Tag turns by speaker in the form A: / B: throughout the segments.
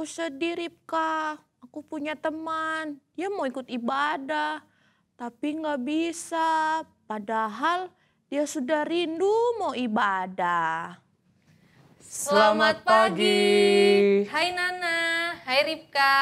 A: Aku sedih, Ripka. Aku punya teman, dia mau ikut ibadah, tapi nggak bisa. Padahal dia sudah rindu mau ibadah.
B: Selamat pagi.
C: Hai Nana, hai Ripka.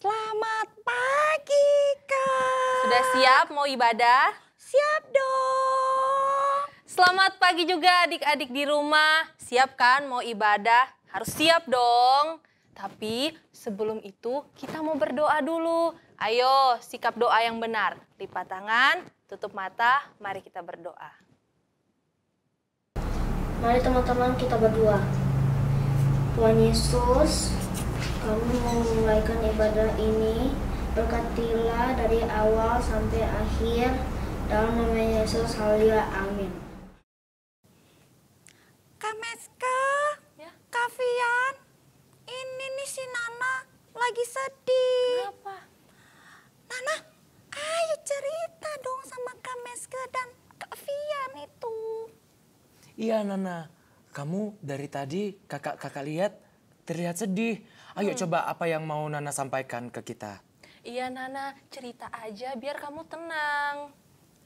A: Selamat pagi, Kak.
C: Sudah siap mau ibadah?
A: Siap dong.
C: Selamat pagi juga adik-adik di rumah. Siap kan mau ibadah? Harus siap dong. Tapi sebelum itu kita mau berdoa dulu. Ayo sikap doa yang benar. Lipat tangan, tutup mata, mari kita berdoa.
D: Mari teman-teman kita berdoa. Tuhan Yesus, kami mau memulaikan ibadah ini. Berkatilah dari awal sampai akhir. Dalam nama Yesus, haleluya, amin.
A: Kak Meska,
C: Ya?
A: Kak Fian, ini nih si Nana lagi sedih.
C: Kenapa?
A: Nana, ayo cerita dong sama Kak Meska dan Kak Fian itu.
B: Iya Nana, kamu dari tadi kakak lihat terlihat sedih. Ayo coba apa yang mau Nana sampaikan ke kita.
C: Iya Nana, cerita aja biar kamu tenang.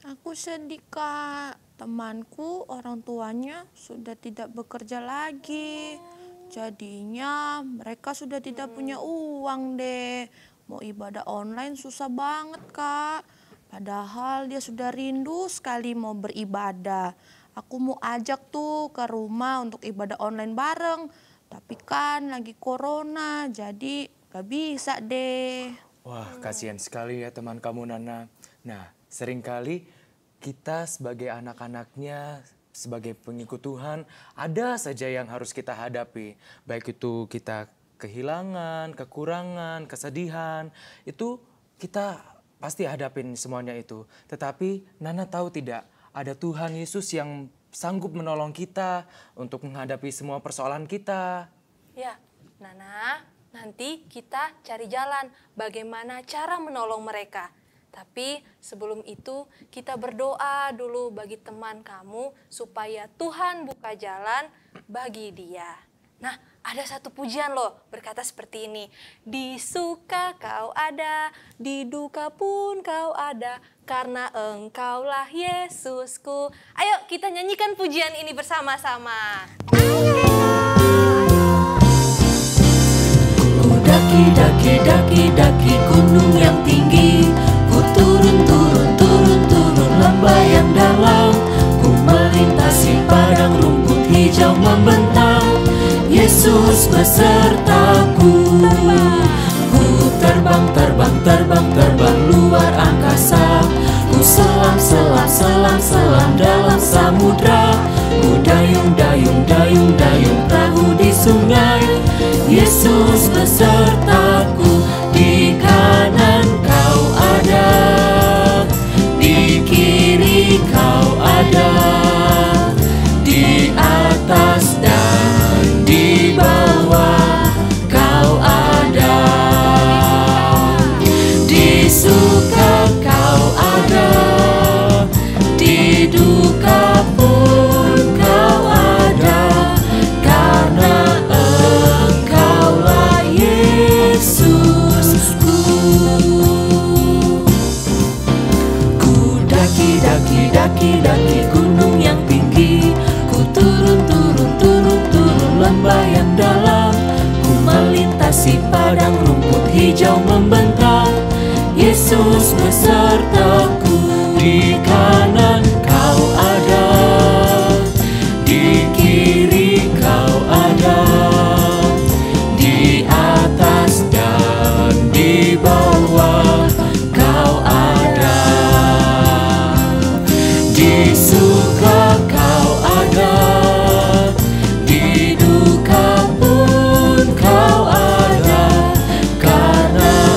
A: Aku sedih, Kak. Temanku orang tuanya sudah tidak bekerja lagi. Jadinya mereka sudah tidak punya uang deh. Mau ibadah online susah banget, Kak. Padahal dia sudah rindu sekali mau beribadah. Aku mau ajak tuh ke rumah untuk ibadah online bareng. Tapi kan lagi corona, jadi gak bisa deh.
B: Wah, kasihan sekali ya teman kamu Nana. Nah, seringkali kita sebagai anak-anaknya, sebagai pengikut Tuhan, ada saja yang harus kita hadapi. Baik itu kita kehilangan, kekurangan, kesedihan, itu kita pasti hadapin semuanya itu. Tetapi Nana tahu tidak, ada Tuhan Yesus yang sanggup menolong kita untuk menghadapi semua persoalan kita.
C: Ya, Nana, nanti kita cari jalan bagaimana cara menolong mereka. Tapi sebelum itu kita berdoa dulu bagi teman kamu supaya Tuhan buka jalan bagi dia. Nah, ada satu pujian loh berkata seperti ini. Di suka kau ada, di duka pun kau ada, karena engkaulah Yesusku. Ayo kita nyanyikan pujian ini bersama-sama.
E: Daki gunung yang tinggi, ku turun lembah yang dalam, ku melintasi padang rumput hijau membentang. Yesus besertaku, ku terbang luar angkasa, ku selam dalam samudra, ku dayung perahu di sungai. Yesus besertaku, di kanan kau ada, di kiri kau ada, di atas dan di bawah kau ada, di suka kau ada, di duka pun kau ada, karena engkaulah Yesusku. Ku daki gunung yang tinggi, ku turun lembah yang dalam, ku melintasi padang rumput hijau membentang. Yesus besertaku, di kanan kau ada, di kiri kau ada, di atas dan di bawah kau ada, di suka kau ada, di duka pun kau ada, karena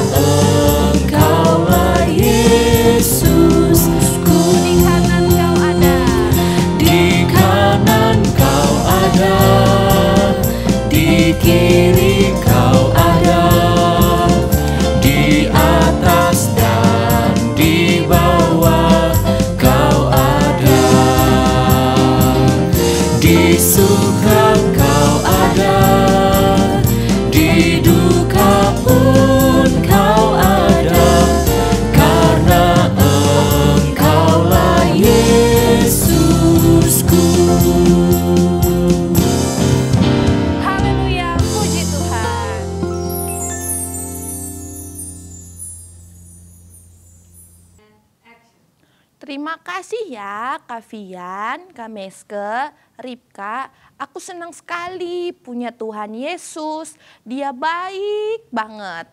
A: Terima kasih ya Kak Vian, Kak Meske, Ripka. Aku senang sekali punya Tuhan Yesus. Dia baik banget.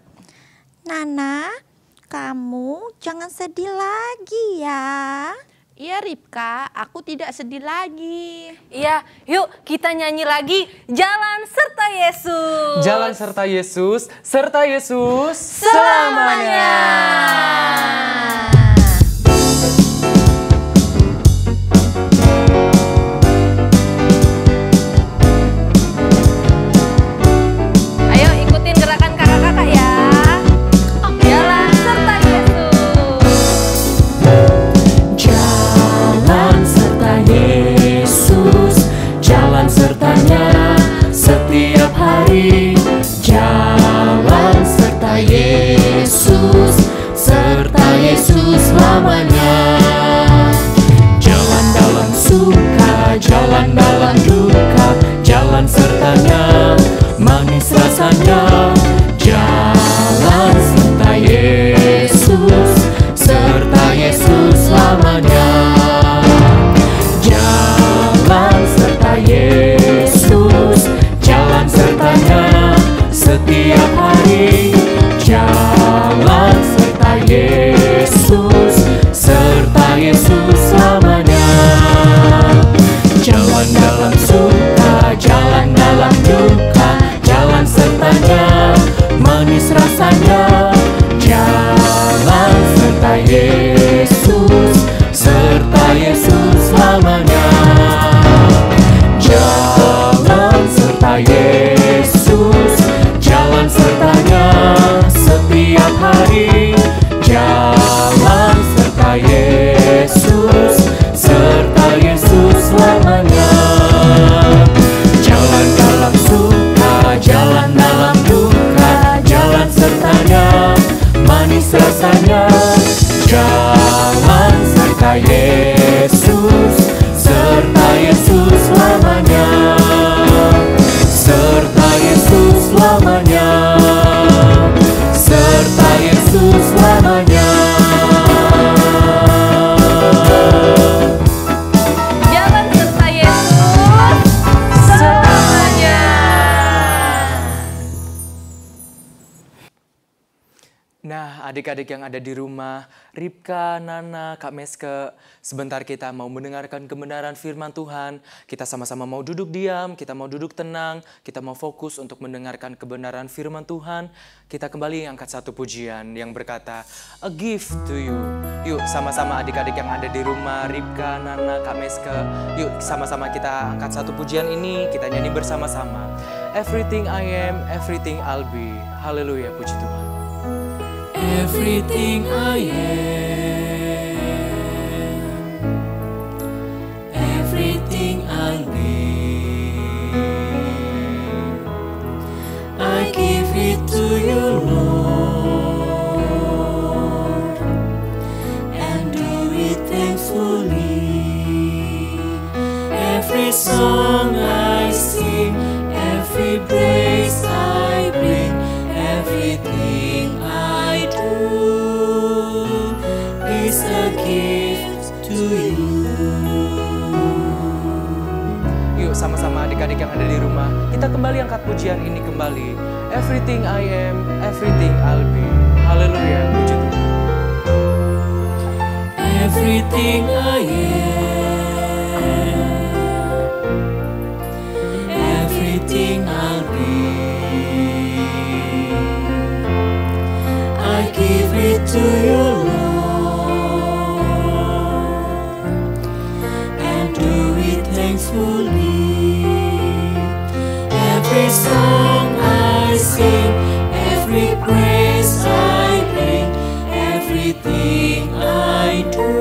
F: Nana, kamu jangan sedih lagi ya.
A: Iya Ripka, aku tidak sedih lagi.
C: Iya, yuk kita nyanyi lagi Jalan Serta Yesus.
B: Jalan serta Yesus,
C: Selamanya. Ayo ikutin gerakan kakak-kakak ya. Jalan serta Yesus.
E: Jalan serta Yesus, jalan sertanya setiap hari. Jalan serta Yesus, serta Yesus selamanya. Jalan dalam suka, jalan dalam duka, jalan sertanya manis rasanya. Jalan serta Yesus, serta Yesus selamanya. Jalan serta Yesus, jalan sertanya setiap hari. Jalan serta Yesus, serta Yesus selamanya. Jalan dalam suka, jalan dalam duka, jalan sertanya manis rasanya. Jalan serta Yesus, serta Yesus selamanya. Jalan serta Yesus, jalan sertanya setiap hari. Jalan serta Yesus, serta Yesus selamanya. Jalan dalam suka, jalan dalam duka, jalan sertanya manis rasanya. Jalan serta Yesus, serta Yesus selamanya. Serta Yesus selamanya. Serta Yesus selamanya.
C: Jalan serta Yesus selamanya.
B: Nah, adik-adik yang ada di rumah, Ripka, Nana, Kak Meske, sebentar kita mau mendengarkan kebenaran firman Tuhan. Kita sama-sama mau duduk diam, kita mau duduk tenang, kita mau fokus untuk mendengarkan kebenaran firman Tuhan. Kita kembali angkat satu pujian yang berkata, A Gift to You. Yuk, sama-sama adik-adik yang ada di rumah, Ripka, Nana, Kak Meske, yuk sama-sama kita angkat satu pujian ini, kita nyanyi bersama-sama. Everything I am, everything I'll be. Haleluya, puji Tuhan.
E: Everything I am, everything I'll be, I give it to you, Lord, and do it thankfully. Every song I sing, every praise I bring, everything I do is a gift to you.
B: Yuk sama-sama adik-adik yang ada di rumah, kita kembali angkat pujian ini kembali. Everything I am, everything I'll be. Haleluya, puji Tuhan.
E: Everything I am, everything I'll be, I give it to you, Lord, and do it thankfully. Every song I sing, every praise I bring, everything I do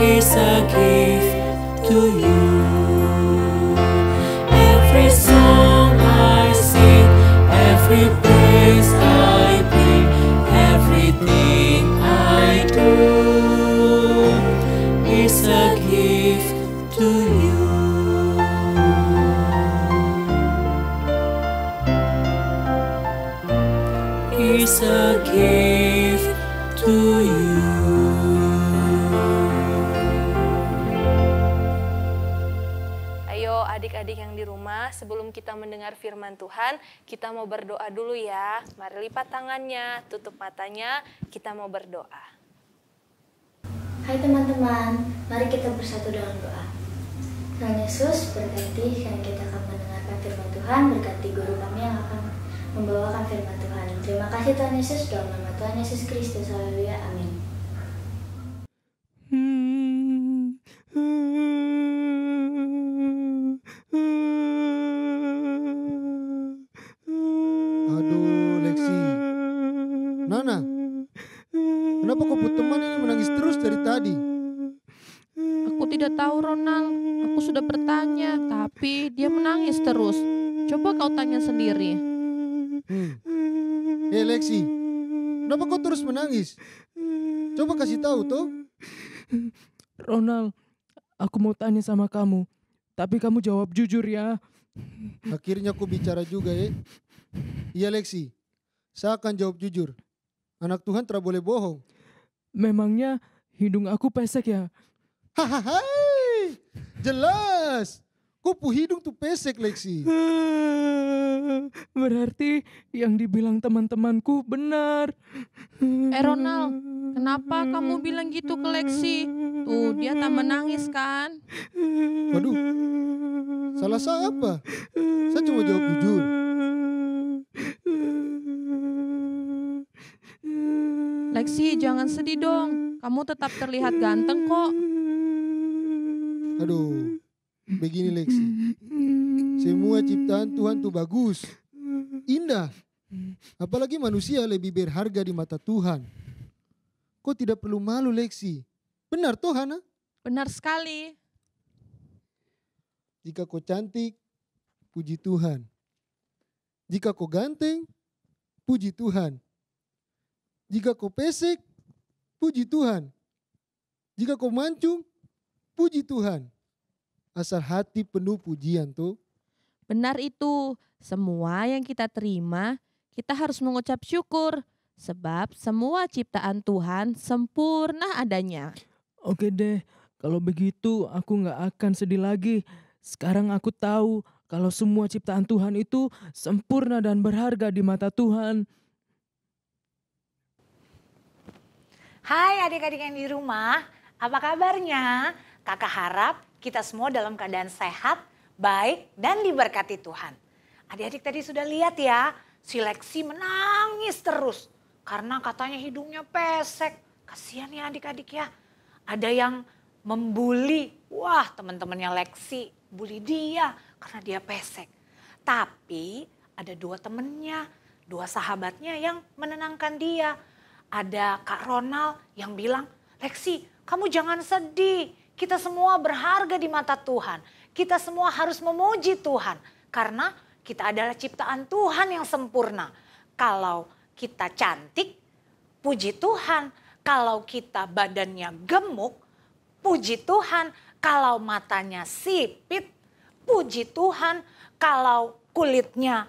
E: is a gift to you. Every song I sing, every praise I bring, everything I do is a gift to you. Is a gift to you.
C: adik-adik yang di rumah, sebelum kita mendengar firman Tuhan, kita mau berdoa dulu ya. Mari lipat tangannya, tutup matanya, kita mau berdoa.
D: Hai teman-teman, mari kita bersatu dalam doa. Tuhan Yesus, berkati yang kita akan mendengarkan firman Tuhan, berkati guru kami yang akan membawakan firman Tuhan. Terima kasih Tuhan Yesus, dalam nama Tuhan Yesus Kristus, haleluya, amin.
G: Aduh, Lexi. Nana, kenapa kau teman ini menangis terus dari tadi?
A: Aku tidak tahu, Ronald. Aku sudah bertanya, tapi dia menangis terus. Coba kau tanya sendiri.
G: Lexi, kenapa kau terus menangis? Coba kasih tahu toh.
B: Ronald, aku mau tanya sama kamu, tapi kamu jawab jujur ya.
G: Akhirnya aku bicara juga ya. Iya Lexi, saya akan jawab jujur. Anak Tuhan tidak boleh bohong.
B: Memangnya hidung aku pesek ya?
G: Hahaha, jelas. Kau hidung tuh pesek Lexi.
B: Berarti yang dibilang teman-temanku benar.
A: Ronald, kenapa kamu bilang gitu ke Lexi? Tuh, dia tak menangis kan?
G: Waduh, salah saya apa? Saya cuma jawab jujur.
A: Lexi, jangan sedih dong. Kamu tetap terlihat ganteng kok.
G: Aduh, begini Lexi. Semua ciptaan Tuhan tuh bagus, indah. Apalagi manusia lebih berharga di mata Tuhan. Kau tidak perlu malu Lexi. Benar toh Hana?
A: Benar sekali.
G: Jika kau cantik, puji Tuhan. Jika kau ganteng, puji Tuhan. Jika kau pesek, puji Tuhan. Jika kau mancung, puji Tuhan. Asal hati penuh pujian tuh.
A: Benar itu. Semua yang kita terima, kita harus mengucap syukur. Sebab semua ciptaan Tuhan sempurna adanya.
B: Oke deh, kalau begitu aku gak akan sedih lagi. Sekarang aku tahu kalau semua ciptaan Tuhan itu sempurna dan berharga di mata Tuhan.
H: Hai adik-adik yang di rumah, apa kabarnya? Kakak harap kita semua dalam keadaan sehat, baik, dan diberkati Tuhan. Adik-adik tadi sudah lihat ya, si Lexi menangis terus. Karena katanya hidungnya pesek. Kasihan ya adik-adik ya. Ada yang membuli, wah teman-temannya Lexi bully dia karena dia pesek. Tapi ada dua temennya, dua sahabatnya yang menenangkan dia. Ada Kak Ronald yang bilang, Lexi kamu jangan sedih. Kita semua berharga di mata Tuhan. Kita semua harus memuji Tuhan. Karena kita adalah ciptaan Tuhan yang sempurna. Kalau kita cantik, puji Tuhan. Kalau kita badannya gemuk, puji Tuhan. Kalau matanya sipit, puji Tuhan. Kalau kulitnya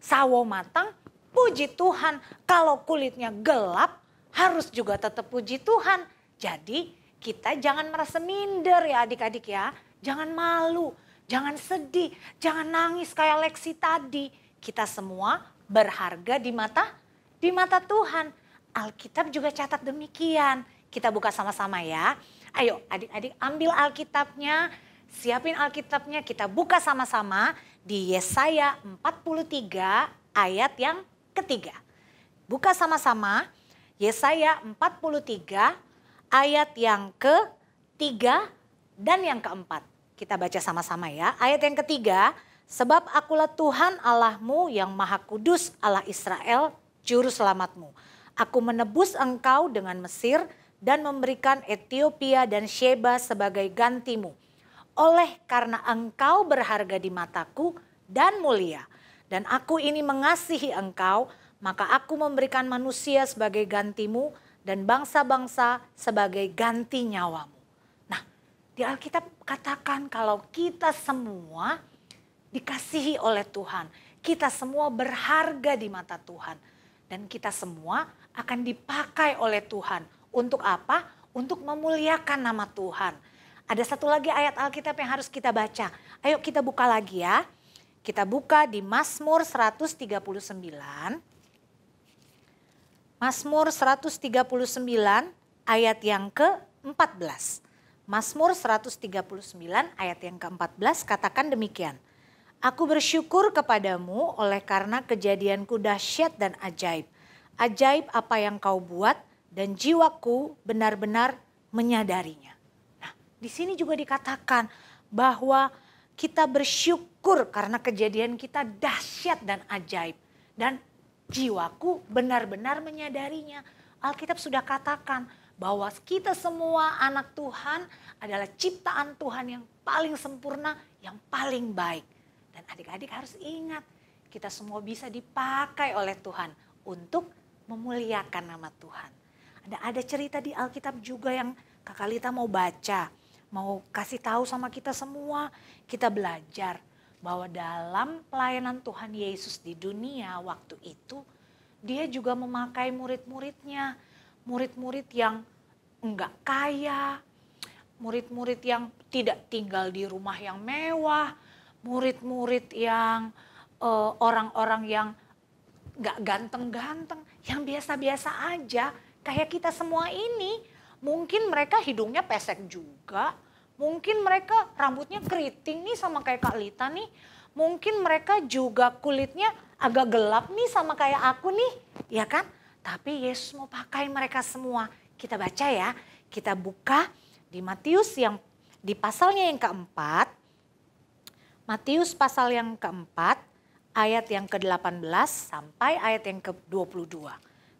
H: sawo matang, puji Tuhan. Kalau kulitnya gelap, harus juga tetap puji Tuhan. Jadi kita jangan merasa minder ya adik-adik ya. Jangan malu, jangan sedih, jangan nangis kayak Lexi tadi. Kita semua berharga di mata Tuhan. Alkitab juga catat demikian. Kita buka sama-sama ya. Ayo adik-adik ambil Alkitabnya, siapin Alkitabnya, kita buka sama-sama di Yesaya 43 ayat yang ketiga. Buka sama-sama Yesaya 43 ayat yang ketiga dan yang keempat. Kita baca sama-sama ya. Ayat yang ketiga, sebab akulah Tuhan Allahmu yang maha kudus, Allah Israel, juru selamatmu. Aku menebus engkau dengan Mesir dan memberikan Ethiopia dan Sheba sebagai gantimu. Oleh karena engkau berharga di mataku dan mulia, dan aku ini mengasihi engkau, maka aku memberikan manusia sebagai gantimu dan bangsa-bangsa sebagai ganti nyawamu. Nah, di Alkitab katakan kalau kita semua dikasihi oleh Tuhan. Kita semua berharga di mata Tuhan. Dan kita semua akan dipakai oleh Tuhan. Untuk apa? Untuk memuliakan nama Tuhan. Ada satu lagi ayat Alkitab yang harus kita baca. Ayo kita buka lagi ya. Kita buka di Mazmur 139. Mazmur 139 ayat yang ke-14. Mazmur 139 ayat yang ke-14 katakan demikian. Aku bersyukur kepadamu oleh karena kejadianku dahsyat dan ajaib. Ajaib apa yang kau buat dan jiwaku benar-benar menyadarinya. Nah, di sini juga dikatakan bahwa kita bersyukur karena kejadian kita dahsyat dan ajaib. Dan jiwaku benar-benar menyadarinya. Alkitab sudah katakan bahwa kita semua anak Tuhan adalah ciptaan Tuhan yang paling sempurna, yang paling baik. Dan adik-adik harus ingat, kita semua bisa dipakai oleh Tuhan untuk memuliakan nama Tuhan. Ada cerita di Alkitab juga yang Kakak Lita mau baca, mau kasih tahu sama kita semua. Kita belajar bahwa dalam pelayanan Tuhan Yesus di dunia waktu itu, dia juga memakai murid-muridnya. Murid-murid yang enggak kaya, murid-murid yang tidak tinggal di rumah yang mewah, murid-murid yang orang-orang yang enggak ganteng-ganteng, yang biasa-biasa aja kayak kita semua ini. Mungkin mereka hidungnya pesek juga, mungkin mereka rambutnya keriting nih sama kayak Kak Lita nih, mungkin mereka juga kulitnya agak gelap nih sama kayak aku nih, ya kan? Tapi Yesus mau pakai mereka semua. Kita baca ya, kita buka di Matius yang di pasalnya yang keempat. Matius pasal yang keempat, ayat yang ke-18 sampai ayat yang ke-22.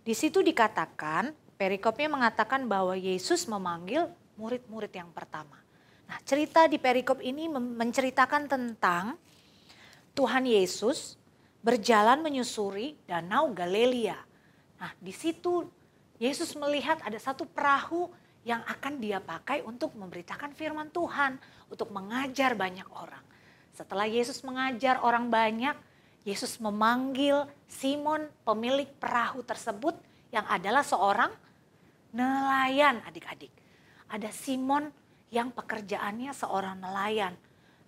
H: Di situ dikatakan, perikopnya mengatakan bahwa Yesus memanggil murid-murid yang pertama. Nah, cerita di perikop ini menceritakan tentang Tuhan Yesus berjalan menyusuri Danau Galilea. Nah, di situ Yesus melihat ada satu perahu yang akan dia pakai untuk memberitakan firman Tuhan, untuk mengajar banyak orang. Setelah Yesus mengajar orang banyak, Yesus memanggil Simon, pemilik perahu tersebut yang adalah seorang nelayan, adik-adik. Ada Simon yang pekerjaannya seorang nelayan.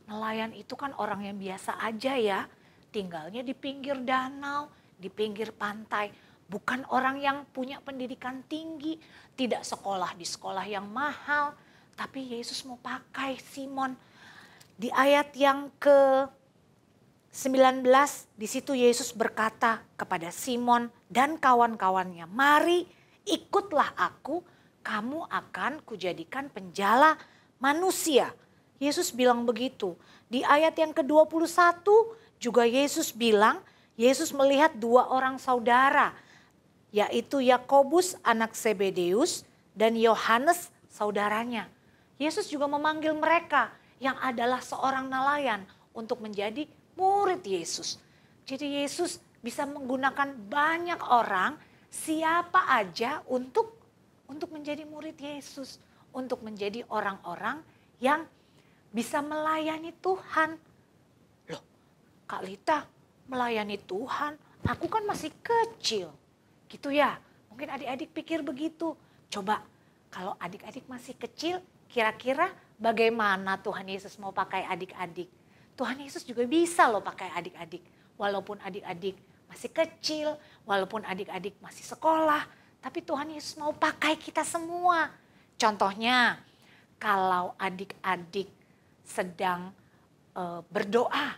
H: Nelayan itu kan orang yang biasa aja ya, tinggalnya di pinggir danau, di pinggir pantai. Bukan orang yang punya pendidikan tinggi, tidak sekolah di sekolah yang mahal. Tapi Yesus mau pakai Simon. Di ayat yang ke-19, di situ Yesus berkata kepada Simon dan kawan-kawannya, "Mari ikutlah aku, kamu akan kujadikan penjala manusia." Yesus bilang begitu. Di ayat yang ke-21 juga Yesus bilang, Yesus melihat dua orang saudara, yaitu Yakobus anak Zebedeus dan Yohanes saudaranya. Yesus juga memanggil mereka yang adalah seorang nelayan untuk menjadi murid Yesus. Jadi Yesus bisa menggunakan banyak orang, siapa aja untuk menjadi murid Yesus. Untuk menjadi orang-orang yang bisa melayani Tuhan. Loh, Kak Lita melayani Tuhan, aku kan masih kecil. Gitu ya, mungkin adik-adik pikir begitu. Coba kalau adik-adik masih kecil, kira-kira bagaimana Tuhan Yesus mau pakai adik-adik? Tuhan Yesus juga bisa loh pakai adik-adik. Walaupun adik-adik masih kecil, walaupun adik-adik masih sekolah, tapi Tuhan Yesus mau pakai kita semua. Contohnya, kalau adik-adik sedang berdoa,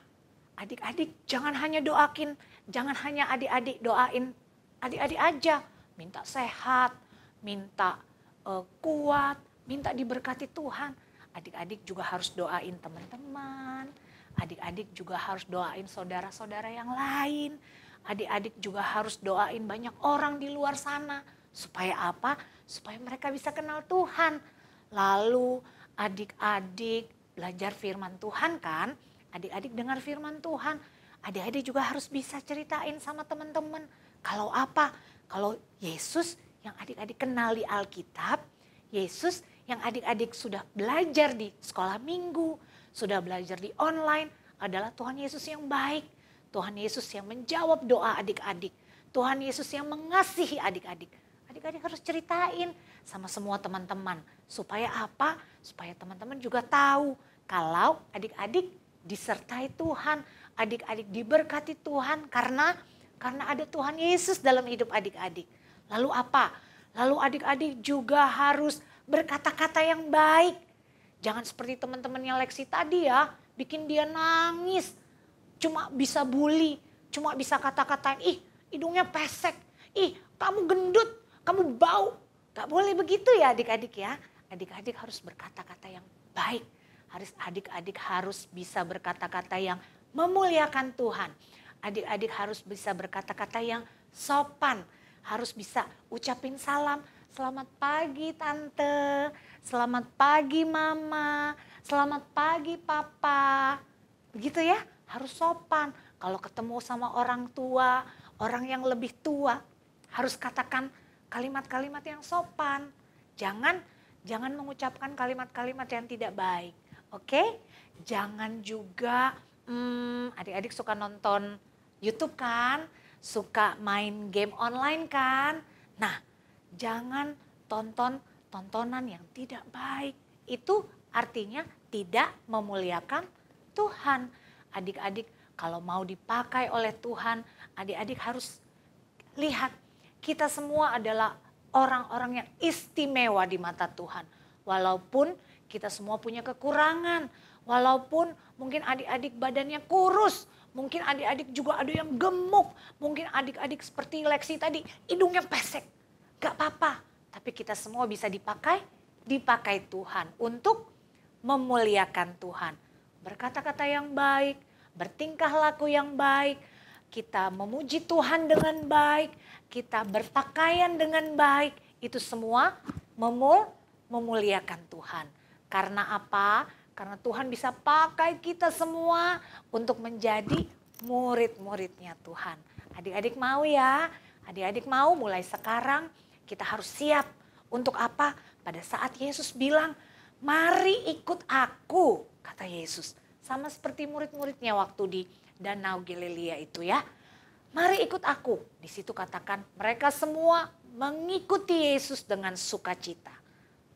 H: adik-adik jangan hanya adik-adik doain adik-adik aja, minta sehat, minta kuat, minta diberkati Tuhan. Adik-adik juga harus doain teman-teman, adik-adik juga harus doain saudara-saudara yang lain, adik-adik juga harus doain banyak orang di luar sana. Supaya apa? Supaya mereka bisa kenal Tuhan. Lalu adik-adik belajar firman Tuhan kan, adik-adik dengar firman Tuhan, adik-adik juga harus bisa ceritain sama teman-teman. Kalau apa? Kalau Yesus yang adik-adik kenal di Alkitab, Yesus yang adik-adik sudah belajar di sekolah minggu, sudah belajar di online, adalah Tuhan Yesus yang baik. Tuhan Yesus yang menjawab doa adik-adik. Tuhan Yesus yang mengasihi adik-adik. Adik-adik harus ceritain sama semua teman-teman. Supaya apa? Supaya teman-teman juga tahu kalau adik-adik disertai Tuhan. Adik-adik diberkati Tuhan karena ada Tuhan Yesus dalam hidup adik-adik. Lalu apa? Lalu adik-adik juga harus berkata-kata yang baik. Jangan seperti teman-temannya Lexi tadi ya, bikin dia nangis. Cuma bisa bully, cuma bisa kata-katain, ih hidungnya pesek, ih kamu gendut, kamu bau. Gak boleh begitu ya adik-adik ya. Adik-adik harus berkata-kata yang baik. Adik-adik harus bisa berkata-kata yang memuliakan Tuhan. Adik-adik harus bisa berkata-kata yang sopan. Harus bisa ucapin salam. Selamat pagi tante, selamat pagi mama, selamat pagi papa. Begitu ya, harus sopan. Kalau ketemu sama orang tua, orang yang lebih tua, harus katakan kalimat-kalimat yang sopan. Jangan mengucapkan kalimat-kalimat yang tidak baik. Oke? Jangan juga, adik-adik suka nonton YouTube kan? Suka main game online kan? Nah, jangan tonton tontonan yang tidak baik. Itu artinya tidak memuliakan Tuhan. Adik-adik kalau mau dipakai oleh Tuhan, adik-adik harus lihat kita semua adalah orang-orang yang istimewa di mata Tuhan. Walaupun kita semua punya kekurangan, walaupun mungkin adik-adik badannya kurus, mungkin adik-adik juga ada yang gemuk, mungkin adik-adik seperti Lexi tadi hidungnya pesek. Gak apa-apa, tapi kita semua bisa dipakai Tuhan untuk memuliakan Tuhan. Berkata-kata yang baik, bertingkah laku yang baik, kita memuji Tuhan dengan baik, kita berpakaian dengan baik, itu semua memuliakan Tuhan. Karena apa? Karena Tuhan bisa pakai kita semua untuk menjadi murid-muridnya Tuhan. Adik-adik mau ya? Adik-adik mau mulai sekarang kita harus siap. Untuk apa? Pada saat Yesus bilang, mari ikut aku, kata Yesus. Sama seperti murid-muridnya waktu di Danau Galilea itu ya. Mari ikut aku. Di situ katakan mereka semua mengikuti Yesus dengan sukacita.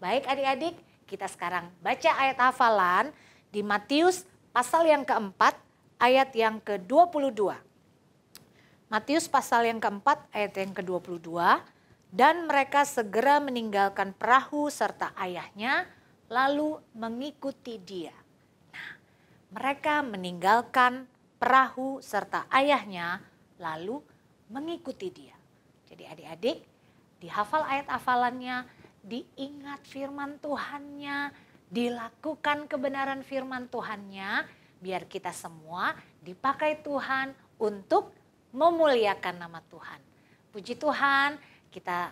H: Baik adik-adik, kita sekarang baca ayat hafalan di Matius pasal yang keempat, ayat yang ke-22. Matius pasal yang keempat, ayat yang ke-22. Dan mereka segera meninggalkan perahu serta ayahnya, lalu mengikuti dia. Nah, mereka meninggalkan perahu serta ayahnya, lalu mengikuti dia. Jadi adik-adik, dihafal ayat hafalannya, diingat firman Tuhannya, dilakukan kebenaran firman Tuhannya, biar kita semua dipakai Tuhan untuk memuliakan nama Tuhan. Puji Tuhan, kita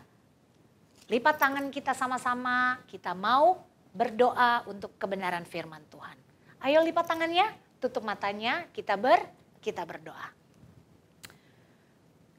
H: lipat tangan kita sama-sama, kita mau berdoa untuk kebenaran firman Tuhan. Ayo lipat tangannya, tutup matanya, kita berdoa.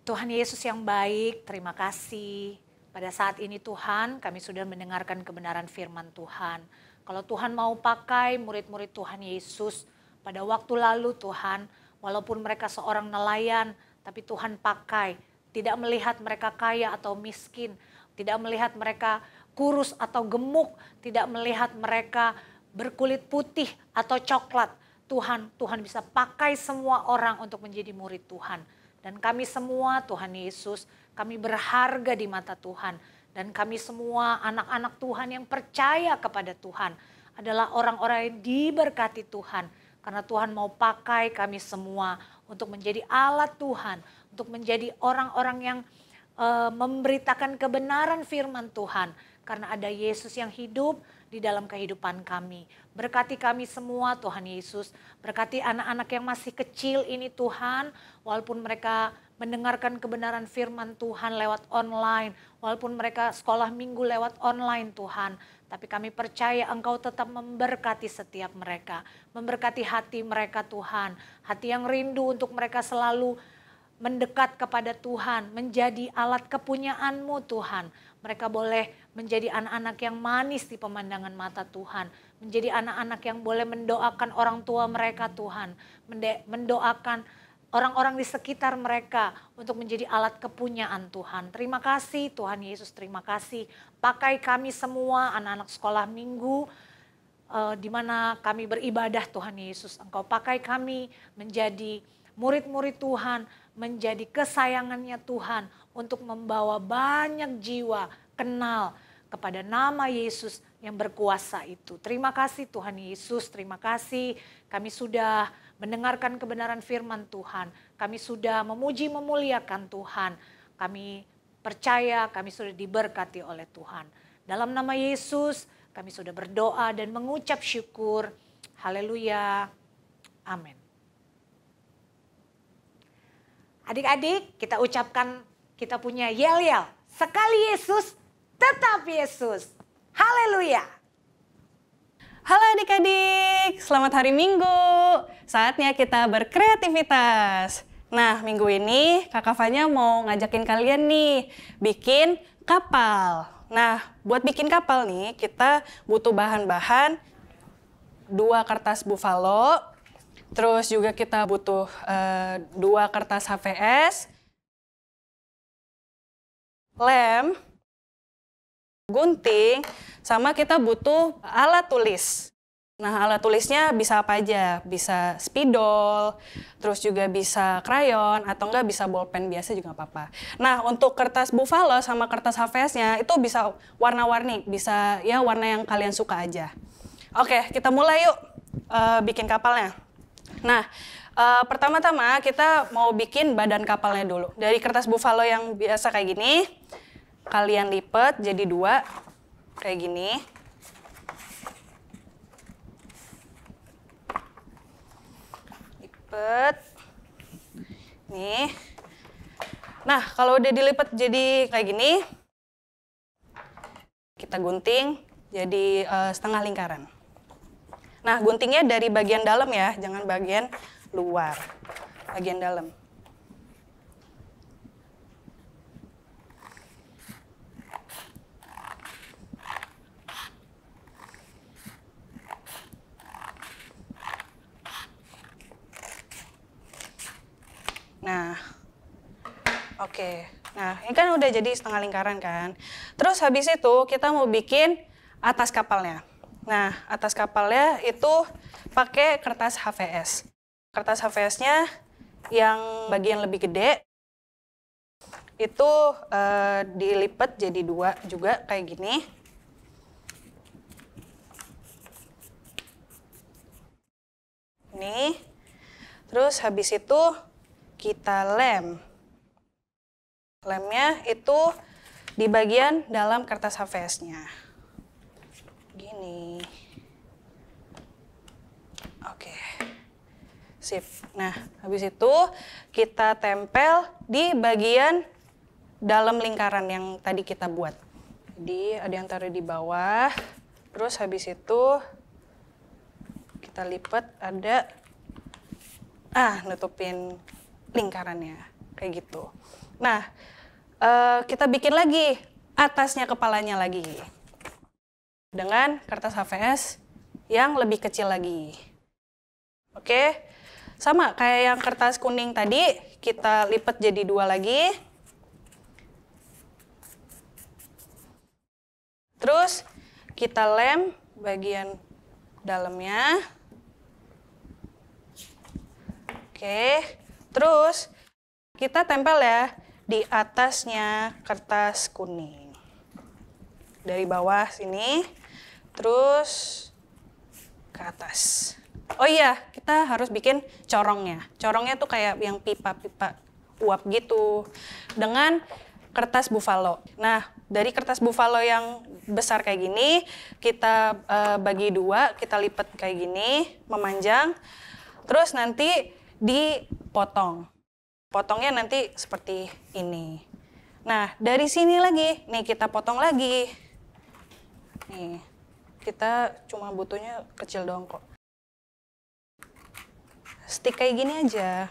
H: Tuhan Yesus yang baik, terima kasih. Pada saat ini Tuhan, kami sudah mendengarkan kebenaran firman Tuhan. Kalau Tuhan mau pakai murid-murid Tuhan Yesus, pada waktu lalu Tuhan, walaupun mereka seorang nelayan, tapi Tuhan pakai. Tidak melihat mereka kaya atau miskin, tidak melihat mereka kurus atau gemuk, tidak melihat mereka berkulit putih atau coklat. Tuhan bisa pakai semua orang untuk menjadi murid Tuhan. Dan kami semua Tuhan Yesus, kami berharga di mata Tuhan. Dan kami semua anak-anak Tuhan yang percaya kepada Tuhan adalah orang-orang yang diberkati Tuhan. Karena Tuhan mau pakai kami semua untuk menjadi alat Tuhan, untuk menjadi orang-orang yang memberitakan kebenaran firman Tuhan. Karena ada Yesus yang hidup di dalam kehidupan kami. Berkati kami semua Tuhan Yesus. Berkati anak-anak yang masih kecil ini Tuhan. Walaupun mereka mendengarkan kebenaran firman Tuhan lewat online. Walaupun mereka sekolah minggu lewat online Tuhan. Tapi kami percaya Engkau tetap memberkati setiap mereka. Memberkati hati mereka Tuhan. Hati yang rindu untuk mereka selalu mendekat kepada Tuhan. Menjadi alat kepunyaan-Mu Tuhan. Mereka boleh menjadi anak-anak yang manis di pemandangan mata Tuhan. Menjadi anak-anak yang boleh mendoakan orang tua mereka Tuhan. Mendoakan orang-orang di sekitar mereka untuk menjadi alat kepunyaan Tuhan. Terima kasih Tuhan Yesus, terima kasih. Pakai kami semua anak-anak sekolah minggu di mana kami beribadah Tuhan Yesus. Engkau pakai kami menjadi murid-murid Tuhan, menjadi kesayangannya Tuhan untuk membawa banyak jiwa kenal kepada nama Yesus yang berkuasa itu. Terima kasih Tuhan Yesus, terima kasih kami sudah mendengarkan kebenaran firman Tuhan. Kami sudah memuji memuliakan Tuhan. Kami percaya kami sudah diberkati oleh Tuhan. Dalam nama Yesus kami sudah berdoa dan mengucap syukur. Haleluya. Amin. Adik-adik, kita ucapkan kita punya yel-yel. Sekali Yesus, tetap Yesus. Haleluya.
I: Halo adik-adik, selamat hari Minggu. Saatnya kita berkreativitas. Nah, minggu ini Kakak Fanya mau ngajakin kalian nih bikin kapal. Nah, buat bikin kapal nih kita butuh bahan-bahan 2 kertas buffalo, terus juga kita butuh 2 kertas HVS, lem, gunting, sama kita butuh alat tulis. Nah, alat tulisnya bisa apa aja? Bisa spidol, terus juga bisa krayon, atau enggak bisa bolpen biasa juga nggak apa-apa. Nah, untuk kertas buffalo sama kertas HVS-nya itu bisa warna-warni, bisa ya warna yang kalian suka aja. Oke, kita mulai yuk bikin kapalnya. Nah, pertama-tama kita mau bikin badan kapalnya dulu. Dari kertas buffalo yang biasa kayak gini, kalian lipat jadi 2 kayak gini. Lipat. Nih. Nah, kalau udah dilipat jadi kayak gini, kita gunting jadi setengah lingkaran. Nah, guntingnya dari bagian dalam ya, jangan bagian luar. Bagian dalam. Nah, oke. Nah, ini kan udah jadi setengah lingkaran kan. Terus habis itu kita mau bikin atas kapalnya. Nah, atas kapalnya itu pakai kertas HVS. Kertas HVS-nya yang bagian lebih gede itu dilipat jadi 2 juga kayak gini. Nih. Terus habis itu kita lem. Lemnya itu di bagian dalam kertas HVS-nya. Gini. Oke. Sip. Nah, habis itu kita tempel di bagian dalam lingkaran yang tadi kita buat. Jadi ada yang taruh di bawah. Terus habis itu kita lipat ada nutupin lingkarannya kayak gitu. Nah, kita bikin lagi atasnya kepalanya lagi dengan kertas HVS yang lebih kecil lagi. Oke, sama kayak yang kertas kuning tadi, kita lipat jadi 2 lagi. Terus kita lem bagian dalamnya. Oke, terus kita tempel ya di atasnya kertas kuning. Dari bawah sini, terus ke atas. Oh iya, kita harus bikin corongnya. Corongnya tuh kayak yang pipa-pipa uap gitu. Dengan kertas buffalo. Nah, dari kertas buffalo yang besar kayak gini, kita bagi 2, kita lipat kayak gini, memanjang. Terus nanti dipotong. Potongnya nanti seperti ini. Nah, dari sini lagi, nih kita potong lagi. Nih, kita cuma butuhnya kecil doang kok. Stick kayak gini aja.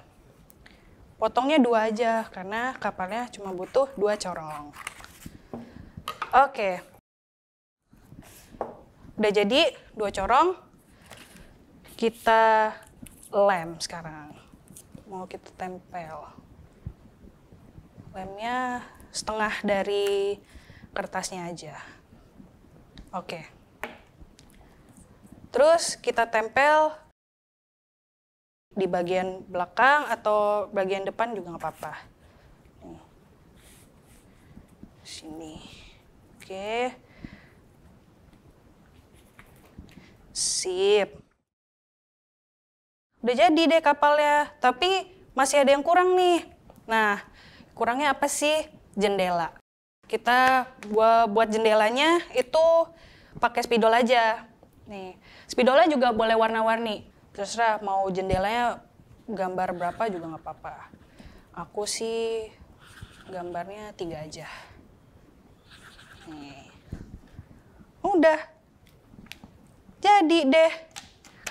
I: Potongnya 2 aja, karena kapalnya cuma butuh 2 corong. Oke. Udah jadi 2 corong, kita lem sekarang. mau kita tempel. Lemnya setengah dari kertasnya aja. Oke. Terus kita tempel di bagian belakang atau bagian depan juga nggak apa-apa. Nih. Sini. Oke. Sip. Udah jadi deh kapalnya, tapi masih ada yang kurang nih. Nah, kurangnya apa sih? Jendela. Kita buat jendelanya itu pakai spidol aja. Nih, spidolnya juga boleh warna-warni. Terserah mau jendelanya gambar berapa juga nggak apa-apa. Aku sih gambarnya 3 aja. Nih. Udah. Jadi deh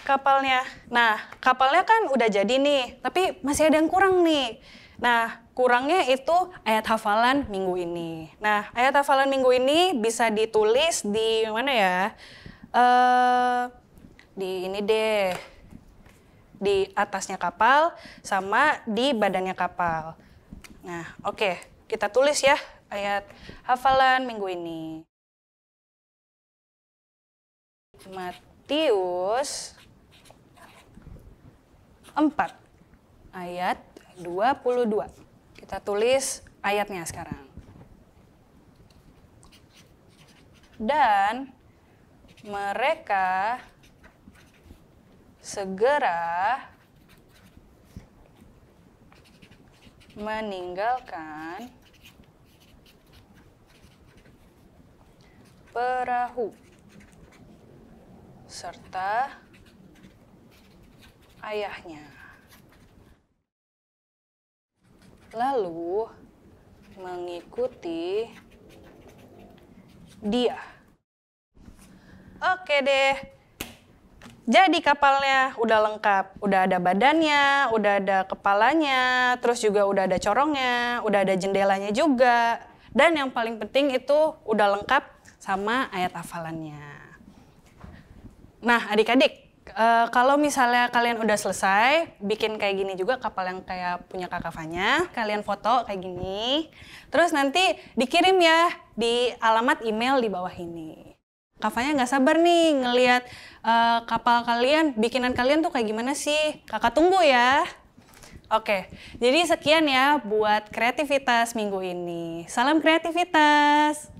I: kapalnya. Nah, kapalnya kan udah jadi nih, tapi masih ada yang kurang nih. Nah, kurangnya itu ayat hafalan minggu ini. Nah, ayat hafalan minggu ini bisa ditulis di mana ya? Di ini deh. Di atasnya kapal sama di badannya kapal. Nah, oke. Kita tulis ya ayat hafalan minggu ini. Matius 4 ayat 22. Kita tulis ayatnya sekarang. Dan mereka segera meninggalkan perahu serta ayahnya. Lalu mengikuti dia. Oke deh. Jadi kapalnya udah lengkap. Udah ada badannya, udah ada kepalanya, terus juga udah ada corongnya, udah ada jendelanya juga. Dan yang paling penting itu udah lengkap sama ayat hafalannya. Nah, adik-adik, kalau misalnya kalian udah selesai, bikin kayak gini juga kapal yang kayak punya Kak Fanya, kalian foto kayak gini, terus nanti dikirim ya di alamat email di bawah ini. Kak Fanya nggak sabar nih ngelihat kapal kalian, bikinan kalian tuh kayak gimana sih? Kakak tunggu ya. Oke, jadi sekian ya buat kreativitas minggu ini. Salam kreativitas.